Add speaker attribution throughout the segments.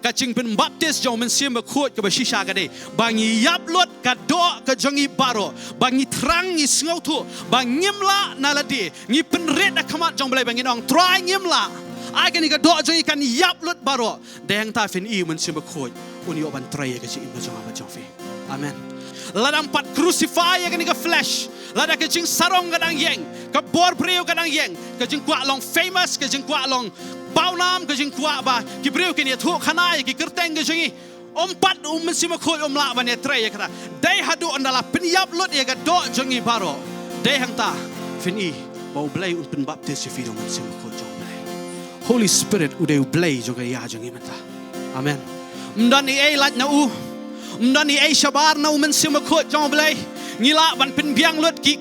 Speaker 1: kacing pen baptis jong Mynsiem Bakhuid ke bashisha kade bangi yap lot kado ke jongi baro bangi terang ni sngau tu bang ngimla naladi ngi penret akamat jong belai bangi nong try ngimla ai kan ni kado jongi kan yap lot baro deng ta fin i Mynsiem Bakhuid uni oban try ke jing jong apa jong fe amen ladang pat crucify kan ni ke flesh ladang ke jing sarong kadang yeng ke bor priu kadang yeng ke jing kwa long famous ke jing kwa long bao nam ke jing kwa ba ki breu ke ni thu khanai ki kerteng ke jingi ompat Mynsiem Bakhuid la ba ne tre ya kata dai hadu andala penyap lot ya ga do jingi baro dai hangta fini bau blai un pen baptis fi do Mynsiem Bakhuid jong blai Holy Spirit ude blai joga ya jingi mata amen mdan ei lat na u mdan ei shabar na Mynsiem Bakhuid jong blai ngila ban pen biang lot ki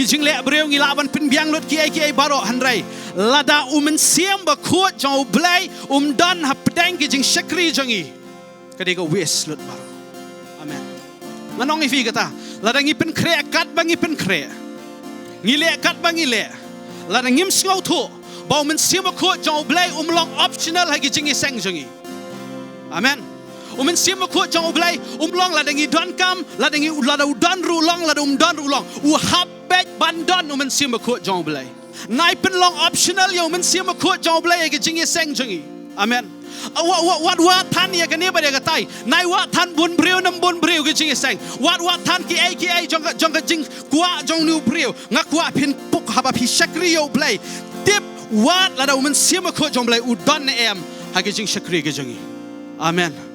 Speaker 1: jingle breu ngila ban pen biang lot ki ei baro handrai lada Mynsiem Bakhuid jong blai dan ha pedang ki jing shakri jangi kade ko wes lot baro amen manong ifi kata lada ngi pen kre kat bangi pen kre ngile kat bangi le lada ngim sngau thu bau Mynsiem Bakhuid jong blai long optional ha ki jingi seng jangi amen Mynsiem Bakhuid jong blai long lada ngi don kam lada ngi lada udan rulong lada don rulong habet bandon Mynsiem Bakhuid jong blai nai pen long optional yo Mynsiem Bakhuid jong blai ke jingi seng jingi amen wat than ya kan ba ga tai nai wat than bun breu nam bun breu ke jingi seng wat than ki ei jong ka jing kwa jong nu breu nga kwa pin puk haba pi shakri yo blai tip wat lada Mynsiem Bakhuid jong blai udon em ha ke jing shakri ke jingi amen